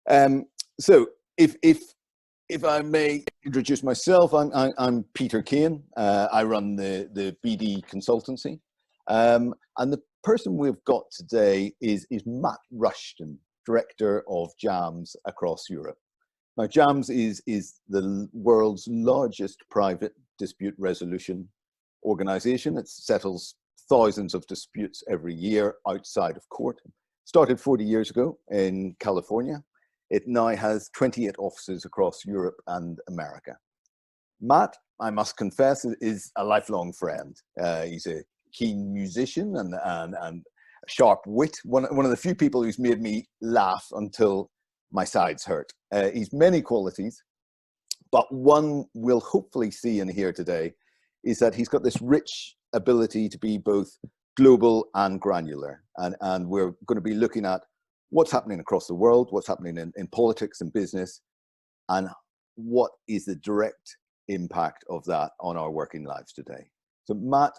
So if I may introduce myself, I'm Peter Kane. I run the BD consultancy. And the person we've got today is Matt Rushton, Director of JAMS across Europe. Now, JAMS is the world's largest private dispute resolution organization. It settles thousands of disputes every year outside of court. Started 40 years ago in California. It now has 28 offices across Europe and America. Matt, I must confess, is a lifelong friend. He's a keen musician and a sharp wit. One of the few people who's made me laugh until my sides hurt. He's many qualities, but one we'll hopefully see and hear today is that he's got this rich ability to be both global and granular. And we're going to be looking at what's happening across the world, what's happening in politics and business, and what is the direct impact of that on our working lives today. So Matt,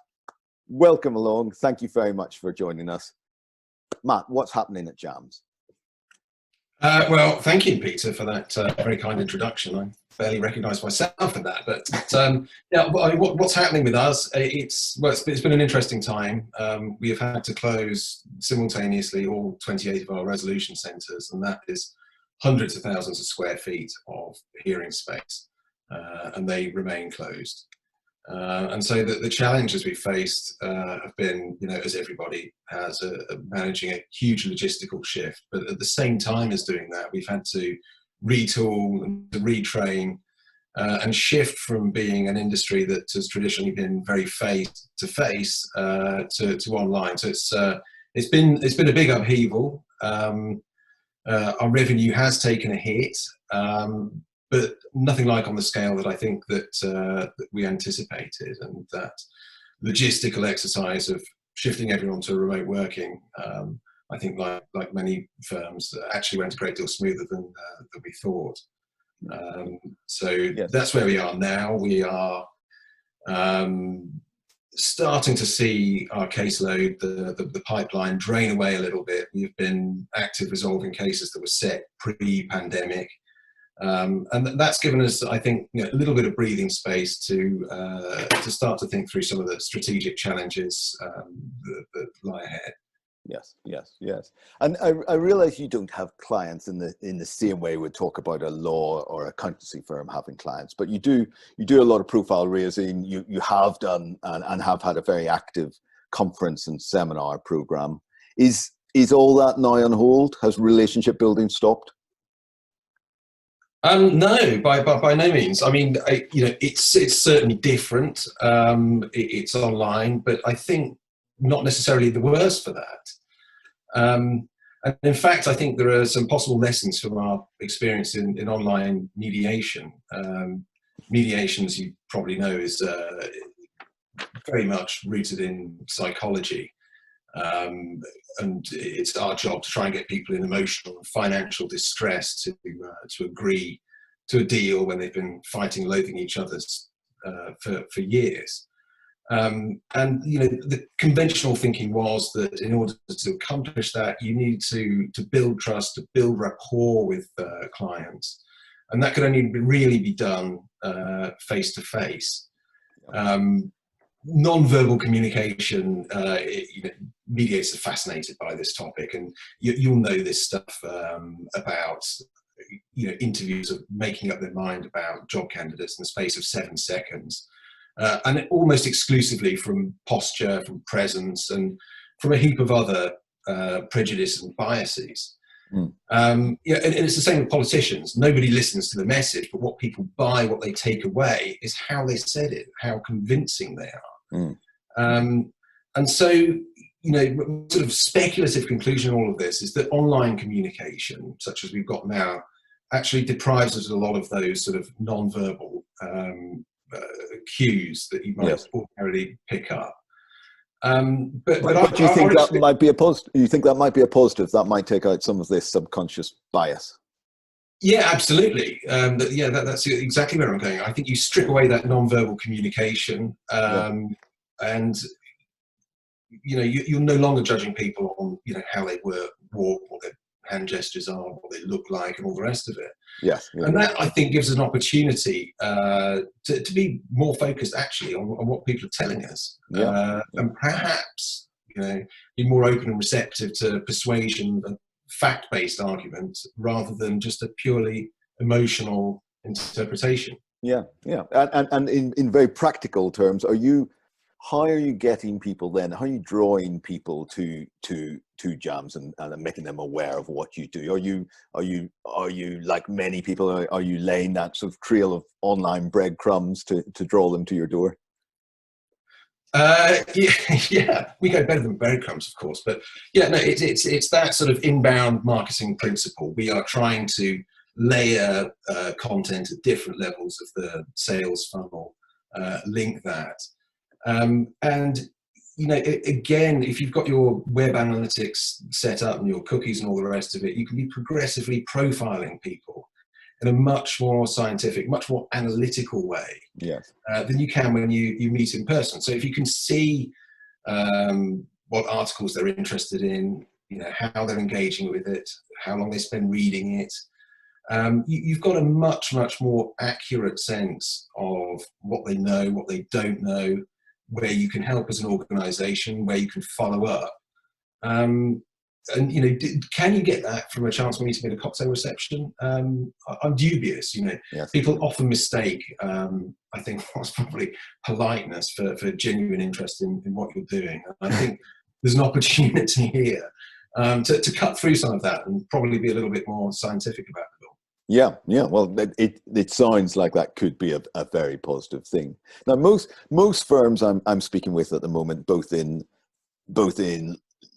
welcome along. Thank you very much for joining us. Matt, what's happening at JAMS? Well, thank you, Peter, for that very kind introduction. I barely recognise myself in that, but yeah, what's happening with us? It's been an interesting time. We have had to close simultaneously all 28 of our resolution centres, and that is hundreds of thousands of square feet of hearing space, and they remain closed. And so the challenges we faced have been, as everybody has, managing a huge logistical shift. But at the same time as doing that, we've had to retool and to retrain and shift from being an industry that has traditionally been very face-to-face to online. So it's been a big upheaval. Our revenue has taken a hit. But nothing like on the scale that I think that we anticipated, and that logistical exercise of shifting everyone to remote working, I think like many firms, actually went a great deal smoother than we thought. So yes, that's where we are now. We are starting to see our caseload, the pipeline drain away a little bit. We've been active resolving cases that were set pre-pandemic. And that's given us, I think, a little bit of breathing space to start to think through some of the strategic challenges that lie ahead. Yes. And I realise you don't have clients in the same way we talk about a law or accountancy firm having clients, but you do a lot of profile raising. You have done and have had a very active conference and seminar program. Is all that now on hold? Has relationship building stopped? No, by no means. I mean, it's certainly different. It's online, but I think not necessarily the worse for that. And in fact, I think there are some possible lessons from our experience in online mediation. Mediation, as you probably know, is very much rooted in psychology. And it's our job to try and get people in emotional and financial distress to agree to a deal when they've been fighting, loathing each other's for years. And the conventional thinking was that in order to accomplish that, you need to build trust, to build rapport with clients, and that could only really be done face to face. Non-verbal communication, mediators are fascinated by this topic, and you'll know this stuff about interviews of making up their mind about job candidates in the space of 7 seconds, and almost exclusively from posture, from presence, and from a heap of other prejudice and biases. And it's the same with politicians. Nobody listens to the message, but what people buy, what they take away, is how they said it, how convincing they are. And so, sort of speculative conclusion in all of this is that online communication, such as we've got now, actually deprives us of a lot of those sort of non-verbal cues that you might ordinarily pick up. But do you think that might be a positive? You think that might be a positive? That might take out some of this subconscious bias. Yeah, absolutely. That's exactly where I'm going. I think you strip away that non-verbal communication, and you're no longer judging people on how they walk or hand gestures are, what they look like, and all the rest of it. Yes. Yeah. And that, I think, gives us an opportunity to be more focused actually on what people are telling us, and perhaps, be more open and receptive to persuasion and fact-based argument rather than just a purely emotional interpretation. Yeah, yeah. And in very practical terms, how are you getting people then? How are you drawing people to JAMS and making them aware of what you do? Are you like many people? Are you laying that sort of trail of online breadcrumbs to draw them to your door? Yeah, we go better than breadcrumbs, of course, but yeah, no, it's that sort of inbound marketing principle. We are trying to layer content at different levels of the sales funnel, link that. And, again, if you've got your web analytics set up and your cookies and all the rest of it, you can be progressively profiling people in a much more scientific, much more analytical way than you can when you meet in person. So if you can see what articles they're interested in, how they're engaging with it, how long they spend reading it, you've got a much more accurate sense of what they know, what they don't know, where you can help as an organization, where you can follow up. And, can you get that from a chance meeting at a cocktail reception? I'm dubious, Yes. People often mistake, I think, what's probably politeness for genuine interest in what you're doing. And I think there's an opportunity here to cut through some of that and probably be a little bit more scientific about it all. Yeah. Well, it sounds like that could be a very positive thing. Now, most firms I'm speaking with at the moment, both in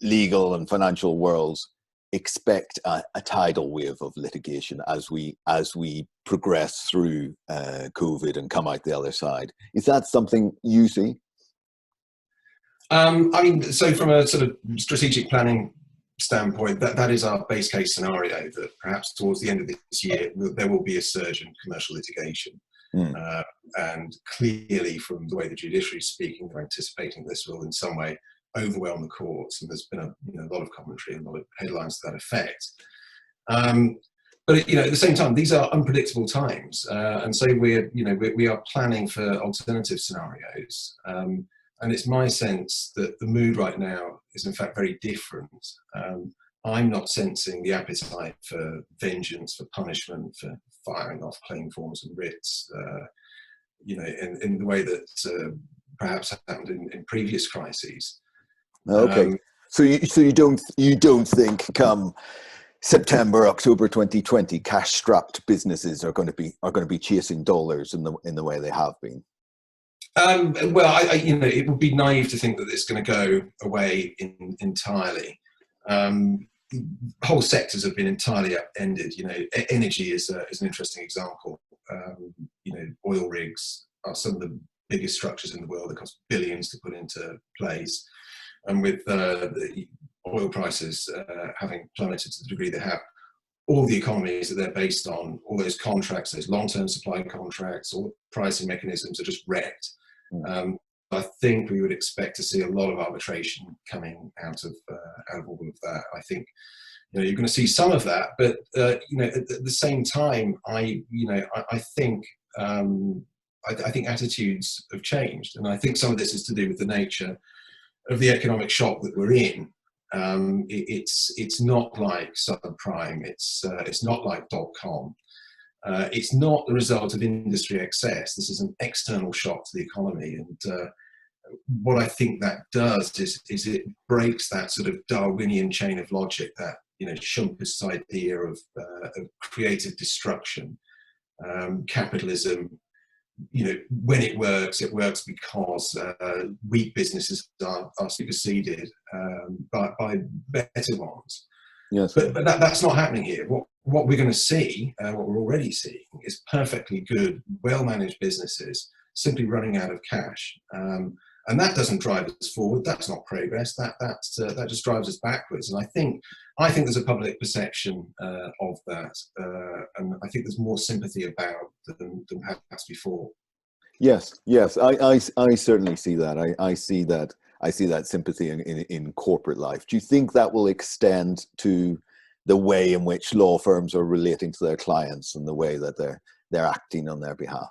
legal and financial worlds, expect a tidal wave of litigation as we progress through COVID and come out the other side. Is that something you see? So from a sort of strategic planning standpoint, that is our base case scenario, that perhaps towards the end of this year there will be a surge in commercial litigation. And clearly, from the way the judiciary is speaking, they're anticipating this will in some way overwhelm the courts, and there's been a lot of commentary and a lot of headlines to that effect. But at the same time, these are unpredictable times, and so we are planning for alternative scenarios. And it's my sense that the mood right now is in fact very different. I'm not sensing the appetite for vengeance, for punishment, for firing off claim forms and writs, in the way that perhaps happened in previous crises. Okay, so you don't think come September, October 2020, cash-strapped businesses are going to be chasing dollars in the way they have been? Well, it would be naive to think that it's going to go away entirely. Whole sectors have been entirely upended. Energy is an interesting example. Oil rigs are some of the biggest structures in the world that cost billions to put into place. And with the oil prices having plummeted to the degree they have, all the economies that they're based on, all those contracts, those long-term supply contracts, all the pricing mechanisms are just wrecked. I think we would expect to see a lot of arbitration coming out of all of that. I think you're going to see some of that, but at the same time, I think attitudes have changed, and I think some of this is to do with the nature of the economic shock that we're in. It's not like subprime. It's not like .com. It's not the result of industry excess. This is an external shock to the economy, and what I think that does is it breaks that sort of Darwinian chain of logic, that Schumpeter's idea of creative destruction. Capitalism, when it works because weak businesses are superseded by better ones. Yes. But that's not happening here. What we're going to see, what we're already seeing, is perfectly good, well-managed businesses simply running out of cash. And that doesn't drive us forward. That's not progress. That just drives us backwards. And I think there's a public perception of that, and I think there's more sympathy about than perhaps before. Yes. I certainly see that. I see that sympathy in corporate life. Do you think that will extend to the way in which law firms are relating to their clients and the way that they're acting on their behalf?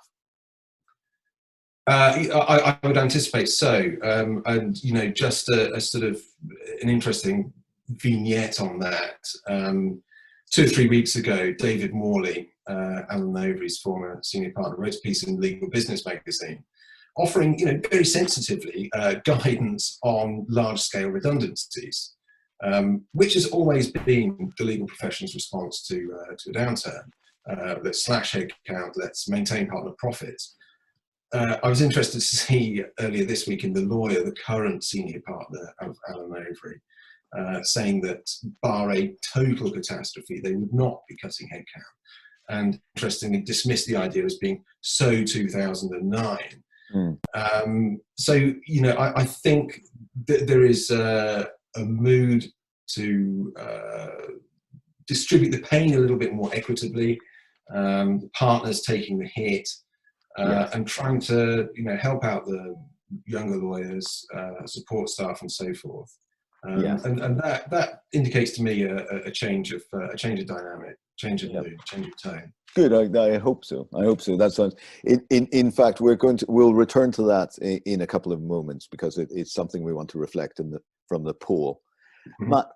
I would anticipate so, and just a sort of an interesting vignette on that. 2 or 3 weeks ago, David Morley, Alan Overy's former senior partner, wrote a piece in Legal Business magazine, offering, very sensitively guidance on large-scale redundancies, which has always been the legal profession's response to a downturn. Let's slash headcount, let's maintain partner profits. I was interested to see earlier this week in The Lawyer, the current senior partner of Alan Overy, saying that bar a total catastrophe, they would not be cutting headcount. And interestingly, dismissed the idea as being so 2009. So, I think that there is a mood to distribute the pain a little bit more equitably, the partners taking the hit, and trying to, help out the younger lawyers, support staff, and so forth. And that indicates to me a change of dynamic, change of mood, change of tone. Good. I hope so. I hope so. That sounds. In fact, we'll return to that in a couple of moments, because it's something we want to reflect from the poll. Mm-hmm. Matt,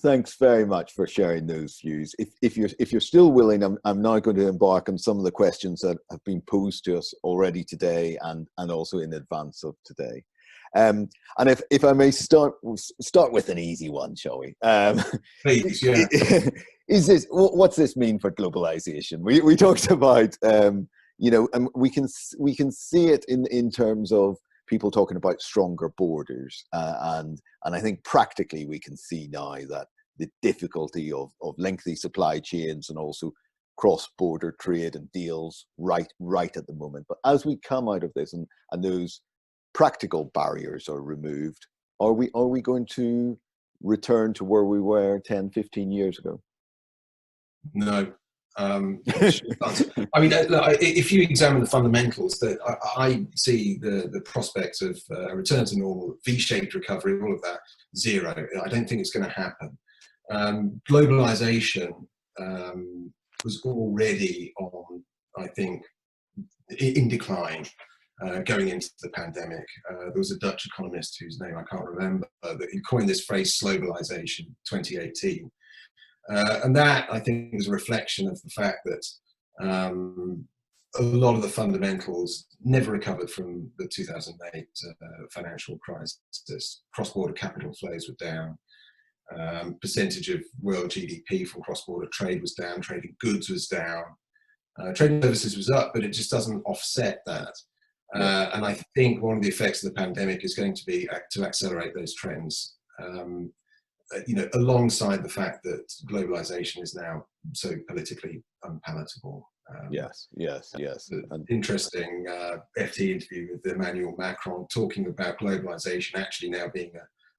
thanks very much for sharing those views. If you're still willing, I'm now going to embark on some of the questions that have been posed to us already today and also in advance of today. And if I may start with an easy one, shall we? Please, yeah. What's this mean for globalization? We talked about, and we can see it in terms of people talking about stronger borders, and I think practically we can see now that the difficulty of lengthy supply chains and also cross-border trade and deals right at the moment. But as we come out of this and those practical barriers are removed, are we going to return to where we were 10, 15 years ago? No. I mean, if you examine the fundamentals, that I see the prospects of a return to normal, V-shaped recovery, all of that, zero. I don't think it's going to happen. Globalisation was already on, I think, in decline going into the pandemic. There was a Dutch economist whose name I can't remember that he coined this phrase "slowbalization" 2018. And that, I think, is a reflection of the fact that a lot of the fundamentals never recovered from the 2008 financial crisis. Cross-border capital flows were down. Percentage of world GDP from cross-border trade was down. Trading goods was down. Trading services was up, but it just doesn't offset that. And I think one of the effects of the pandemic is going to be to accelerate those trends. Alongside the fact that globalization is now so politically unpalatable. Yes. An interesting FT interview with Emmanuel Macron talking about globalization actually now being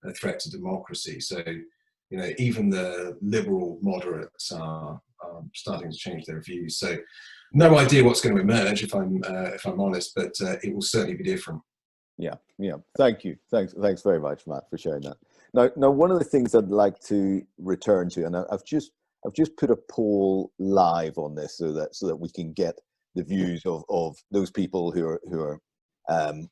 a threat to democracy. So, even the liberal moderates are starting to change their views. So, no idea what's going to emerge, if I'm honest, but it will certainly be different. Yeah. Thank you. Thanks very much, Matt, for sharing that. Now, one of the things I'd like to return to, and I've just put a poll live on this so that we can get the views of those people who are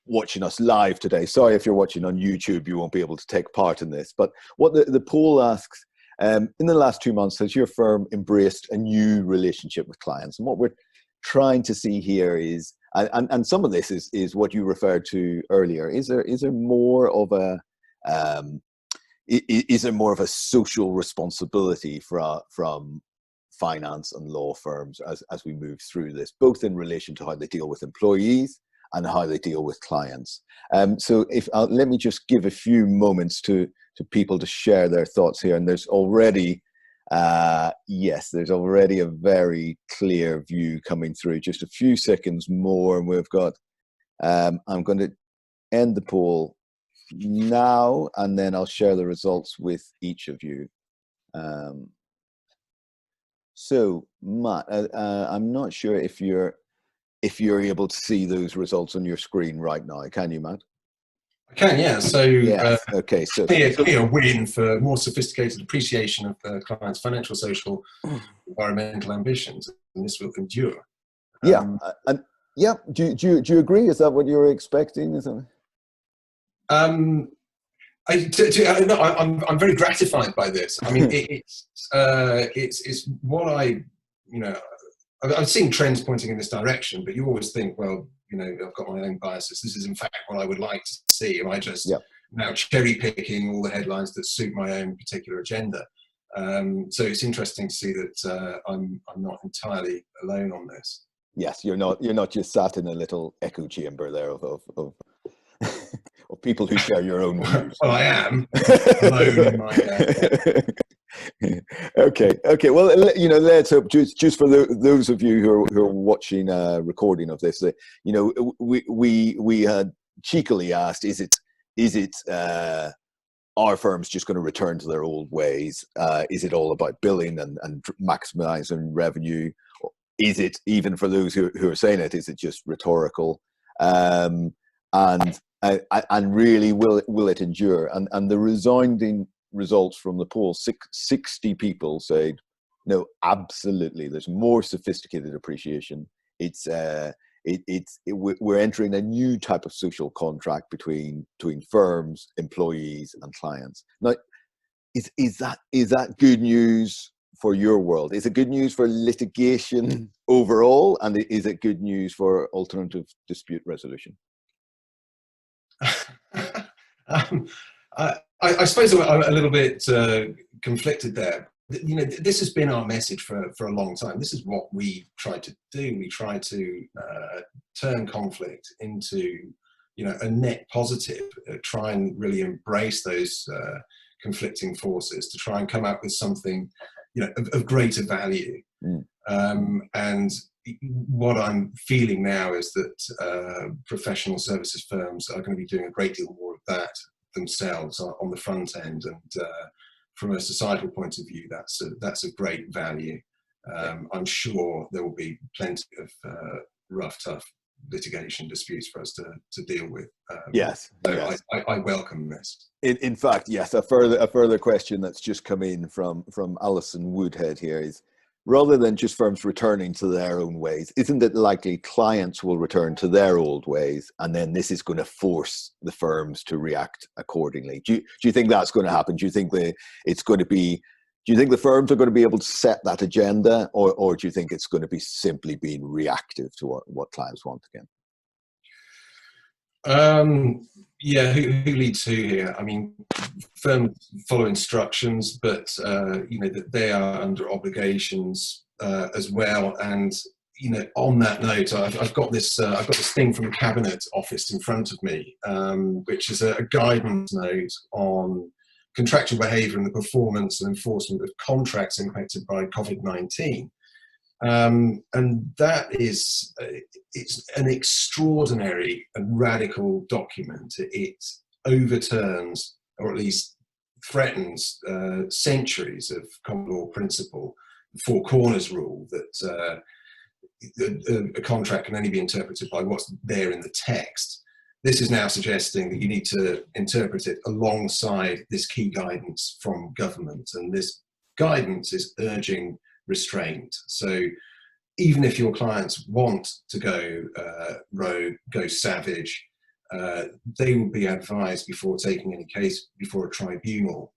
watching us live today. Sorry if you're watching on YouTube, you won't be able to take part in this. But what the poll asks, in the last 2 months, has your firm embraced a new relationship with clients? And what we're trying to see here is, and some of this is what you referred to earlier. Is there more of a is there more of a social responsibility from finance and law firms as we move through this, both in relation to how they deal with employees and how they deal with clients? So let me just give a few moments to people to share their thoughts here. And there's already there's already a very clear view coming through. Just a few seconds more, and we've got. I'm going to end the poll now, and then I'll share the results with each of you. So, Matt, I'm not sure if you're able to see those results on your screen right now. Can you, Matt? I can, yeah. So, Yes. Okay. So, clear win for more sophisticated appreciation of clients' financial, social, environmental ambitions, and this will endure. yeah, and yeah. Do you agree? Is that what you were expecting? Is that? No, I'm very gratified by this. I mean, it's what I've seen trends pointing in this direction, but you always think, well, I've got my own biases. This is in fact what I would like to see. Am I just now cherry picking all the headlines that suit my own particular agenda? So it's interesting to see that I'm not entirely alone on this. Yes, you're not just sat in a little echo chamber there of people who share your own views. Well, I am alone in my. Okay. Well, let's hope just for those of you who are watching a recording of this, we had cheekily asked, is it our firms just going to return to their old ways? Is it all about billing and maximizing revenue? Is it, even for those who are saying it, is it just rhetorical? And really, will it endure? And the resounding results from the poll, 60 people said, no, absolutely. There's more sophisticated appreciation. We're entering a new type of social contract between firms, employees, and clients. Now, is that good news for your world? Is it good news for litigation overall, and is it good news for alternative dispute resolution? I suppose I'm a little bit conflicted there. This has been our message for a long time. This is what we try to do. We try to turn conflict into, a net positive. Try and really embrace those conflicting forces to try and come up with something, of greater value. And what I'm feeling now is that professional services firms are going to be doing a great deal more of that themselves on the front end, and from a societal point of view, that's a great value. I'm sure there will be plenty of rough, tough litigation disputes for us to deal with. Yes. I welcome this. In fact, yes. A further question that's just come in from Alison Woodhead here is, rather than just firms returning to their own ways, isn't it likely clients will return to their old ways, and then this is going to force the firms to react accordingly? Do you think that's going to happen? Do you think the firms are going to be able to set that agenda, or do you think it's going to be simply being reactive to what clients want again? Who leads who here? I mean, firms follow instructions, but that they are under obligations as well. And on that note, I've got this thing from the Cabinet Office in front of me, which is a guidance note on contractual behaviour and the performance and enforcement of contracts impacted by COVID-19. And that is, it's an extraordinary and radical document. It overturns, or at least threatens, centuries of common law principle, the Four Corners rule, that a contract can only be interpreted by what's there in the text. This is now suggesting that you need to interpret it alongside this key guidance from government, and this guidance is urging restraint. So even if your clients want to go rogue, go savage, they will be advised before taking any case before a tribunal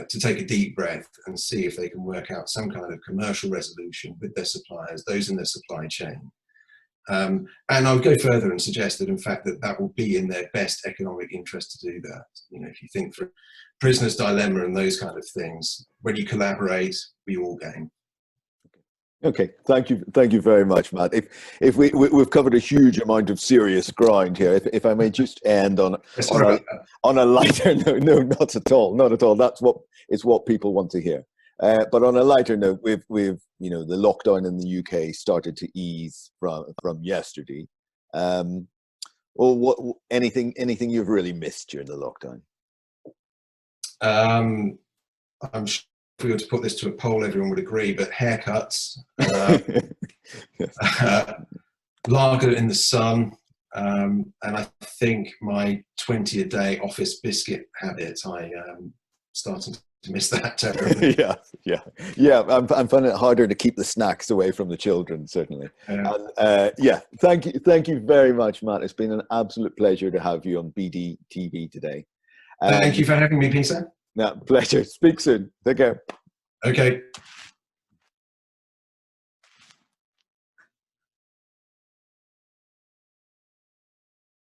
to take a deep breath and see if they can work out some kind of commercial resolution with their suppliers, those in their supply chain. And I would go further and suggest that in fact that will be in their best economic interest to do that. If you think for prisoner's dilemma and those kind of things, when you collaborate, we all gain. Okay, thank you very much, Matt. If we've covered a huge amount of serious ground here, if I may just end on a lighter note. No, not at all. That's what people want to hear. But on a lighter note, we've the lockdown in the UK started to ease from yesterday. Anything you've really missed during the lockdown? I'm sure if we were to put this to a poll, everyone would agree, but haircuts, lager in the sun, And I think my 20 a day office biscuit habit, I starting to miss that terribly. yeah. I'm finding it harder to keep the snacks away from the children, certainly. Yeah. Thank you very much, Matt. It's been an absolute pleasure to have you on BD TV today. Thank you for having me, Peter. No, pleasure. Speak soon. Take care. Okay.